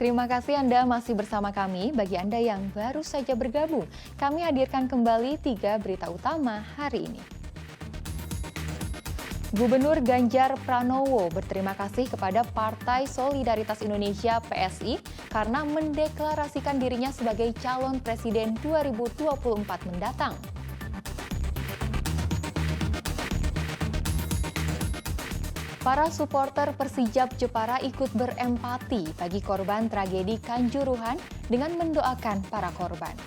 Terima kasih Anda masih bersama kami. Bagi Anda yang baru saja bergabung, kami hadirkan kembali 3 berita utama hari ini. Gubernur Ganjar Pranowo berterima kasih kepada Partai Solidaritas Indonesia (PSI) karena mendeklarasikan dirinya sebagai calon presiden 2024 mendatang. Para supporter Persijap Jepara ikut berempati bagi korban tragedi Kanjuruhan dengan mendoakan para korban.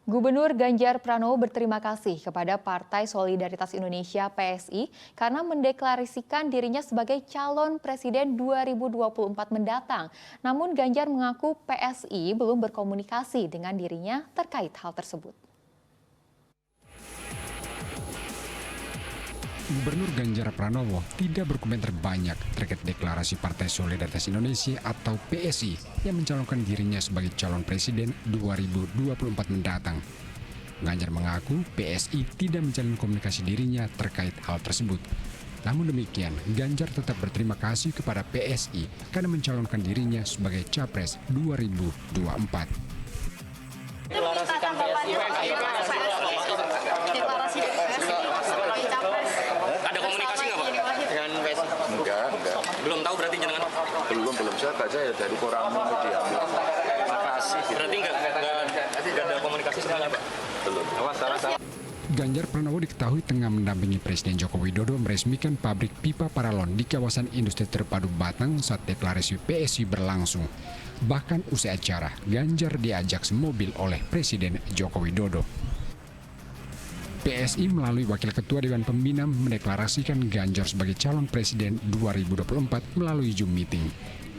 Gubernur Ganjar Pranowo berterima kasih kepada Partai Solidaritas Indonesia (PSI) karena mendeklarasikan dirinya sebagai calon presiden 2024 mendatang. Namun Ganjar mengaku PSI belum berkomunikasi dengan dirinya terkait hal tersebut. Gubernur Ganjar Pranowo tidak berkomentar banyak terkait deklarasi Partai Solidaritas Indonesia atau PSI yang mencalonkan dirinya sebagai calon presiden 2024 mendatang. Ganjar mengaku PSI tidak menjalin komunikasi dirinya terkait hal tersebut. Namun demikian, Ganjar tetap berterima kasih kepada PSI karena mencalonkan dirinya sebagai Capres 2024. Deklarasikan PSI, ada komunikasi nggak Pak dengan PSI? Enggak. Belum tahu berarti jenengan? Belum. Saya baca ya dari koran media. Makasih. Gitu. Berarti nggak ada komunikasi sekali Pak? Belum. Salah. Ganjar Pranowo diketahui tengah mendampingi Presiden Joko Widodo meresmikan pabrik pipa paralon di kawasan industri terpadu Batang saat deklarasi PSI berlangsung. Bahkan usai acara, Ganjar diajak semobil oleh Presiden Joko Widodo. PSI melalui Wakil Ketua Dewan Pembina mendeklarasikan Ganjar sebagai calon presiden 2024 melalui Zoom meeting.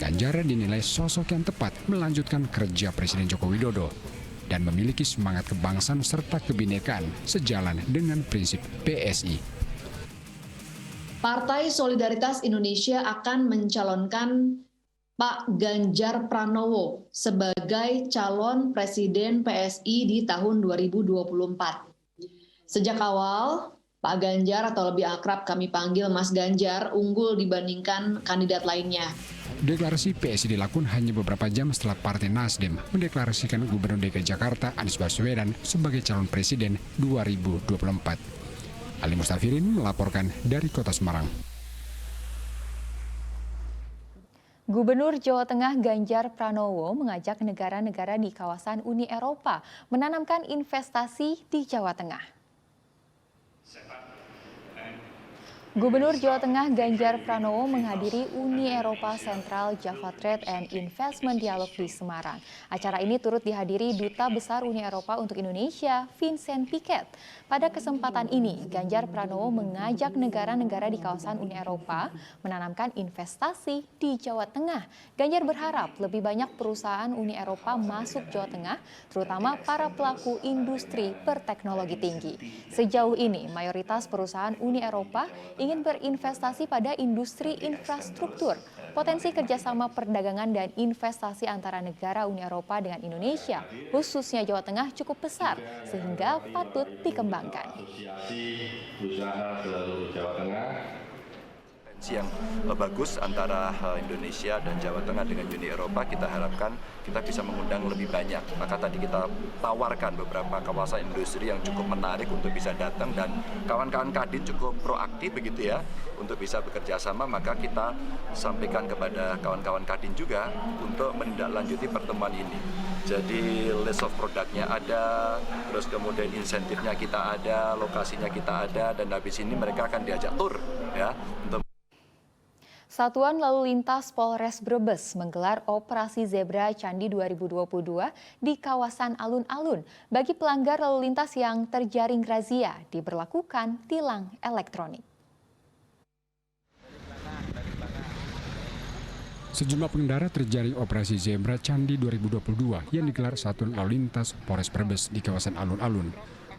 Ganjar dinilai sosok yang tepat melanjutkan kerja Presiden Joko Widodo dan memiliki semangat kebangsaan serta kebinekaan sejalan dengan prinsip PSI. Partai Solidaritas Indonesia akan mencalonkan Pak Ganjar Pranowo sebagai calon presiden PSI di tahun 2024. Sejak awal, Pak Ganjar atau lebih akrab kami panggil Mas Ganjar unggul dibandingkan kandidat lainnya. Deklarasi PSI dilakukan hanya beberapa jam setelah Partai Nasdem mendeklarasikan Gubernur DKI Jakarta Anies Baswedan sebagai calon presiden 2024. Ali Mustafirin melaporkan dari Kota Semarang. Gubernur Jawa Tengah Ganjar Pranowo mengajak negara-negara di kawasan Uni Eropa menanamkan investasi di Jawa Tengah. Gubernur Jawa Tengah Ganjar Pranowo menghadiri Uni Eropa Central Java Trade and Investment Dialogue di Semarang. Acara ini turut dihadiri Duta Besar Uni Eropa untuk Indonesia, Vincent Piquet. Pada kesempatan ini, Ganjar Pranowo mengajak negara-negara di kawasan Uni Eropa menanamkan investasi di Jawa Tengah. Ganjar berharap lebih banyak perusahaan Uni Eropa masuk Jawa Tengah, terutama para pelaku industri berteknologi tinggi. Sejauh ini, mayoritas perusahaan Uni Eropa ingin berinvestasi pada industri infrastruktur. Potensi kerjasama perdagangan dan investasi antara negara Uni Eropa dengan Indonesia, khususnya Jawa Tengah, cukup besar sehingga patut dikembangkan. Usaha seluruh Jawa Tengah. Yang bagus antara Indonesia dan Jawa Tengah dengan Uni Eropa, kita harapkan kita bisa mengundang lebih banyak. Maka tadi kita tawarkan beberapa kawasan industri yang cukup menarik untuk bisa datang, dan kawan-kawan Kadin cukup proaktif begitu ya untuk bisa bekerja sama. Maka kita sampaikan kepada kawan-kawan Kadin juga untuk menindaklanjuti pertemuan ini. Jadi list of produknya ada, terus kemudian insentifnya kita ada, lokasinya kita ada, dan habis ini mereka akan diajak tur ya untuk Satuan Lalu Lintas Polres Brebes menggelar Operasi Zebra Candi 2022 di kawasan alun-alun. Bagi pelanggar lalu lintas yang terjaring razia, diberlakukan tilang elektronik. Sejumlah pengendara terjaring Operasi Zebra Candi 2022 yang digelar Satuan Lalu Lintas Polres Brebes di kawasan alun-alun.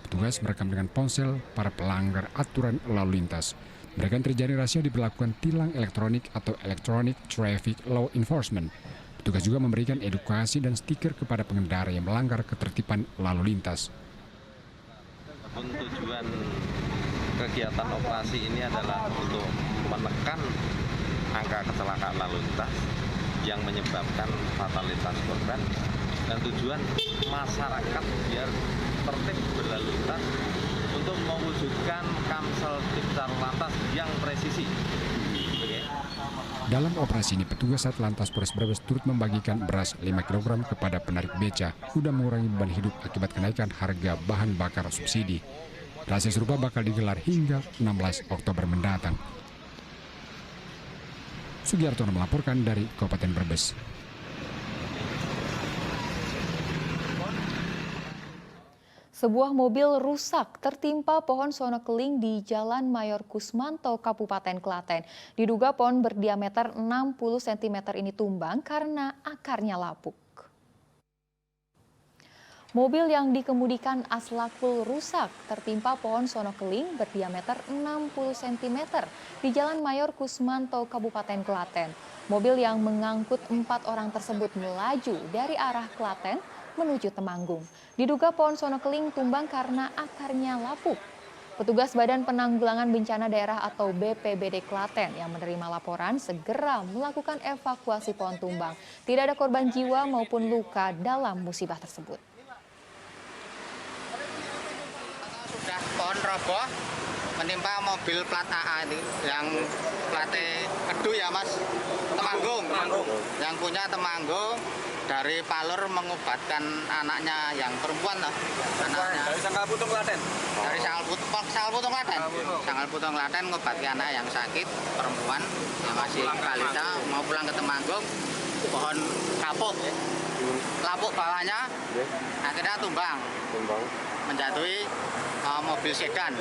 Petugas merekam dengan ponsel para pelanggar aturan lalu lintas. Mereka yang terjaring razia diberlakukan tilang elektronik atau Electronic Traffic Law Enforcement. Petugas juga memberikan edukasi dan stiker kepada pengendara yang melanggar ketertiban lalu lintas. Tujuan kegiatan operasi ini adalah untuk menekan angka kecelakaan lalu lintas yang menyebabkan fatalitas korban, dan tujuan masyarakat biar tertib berlalu lintas untuk mewujudkan Kamsel Lalu Lintas yang presisi. Dalam operasi ini, petugas Satlantas Polres Brebes turut membagikan beras 5 kg kepada penarik beca guna mengurangi beban hidup akibat kenaikan harga bahan bakar subsidi. Razia serupa bakal digelar hingga 16 Oktober mendatang. Sugiartono melaporkan dari Kabupaten Brebes. Sebuah mobil rusak tertimpa pohon sono keling di Jalan Mayor Kusmanto, Kabupaten Klaten. Diduga pohon berdiameter 60 cm ini tumbang karena akarnya lapuk. Mobil yang dikemudikan Aslakul rusak tertimpa pohon sono keling berdiameter 60 cm di Jalan Mayor Kusmanto, Kabupaten Klaten. Mobil yang mengangkut 4 orang tersebut melaju dari arah Klaten menuju Temanggung. Diduga pohon sono keling tumbang karena akarnya lapuk. Petugas Badan Penanggulangan Bencana Daerah atau BPBD Klaten yang menerima laporan segera melakukan evakuasi pohon tumbang. Tidak ada korban jiwa maupun luka dalam musibah tersebut. Sudah pohon roboh menimpa mobil plat AA ini, yang platnya Kedu ya Mas, Temanggung. Yang punya Temanggung, dari Palur mengobatkan anaknya yang perempuan lah. Anaknya Dari Sangkalputung Klaten. dari Sangkalputung Klaten. Sangkalputung Klaten mengobati anak yang sakit perempuan yang masih balita mau pulang ke Temanggung. Pohon kapuk, lapuk bawahnya, akhirnya tumbang, menjatuhi mobil sedan.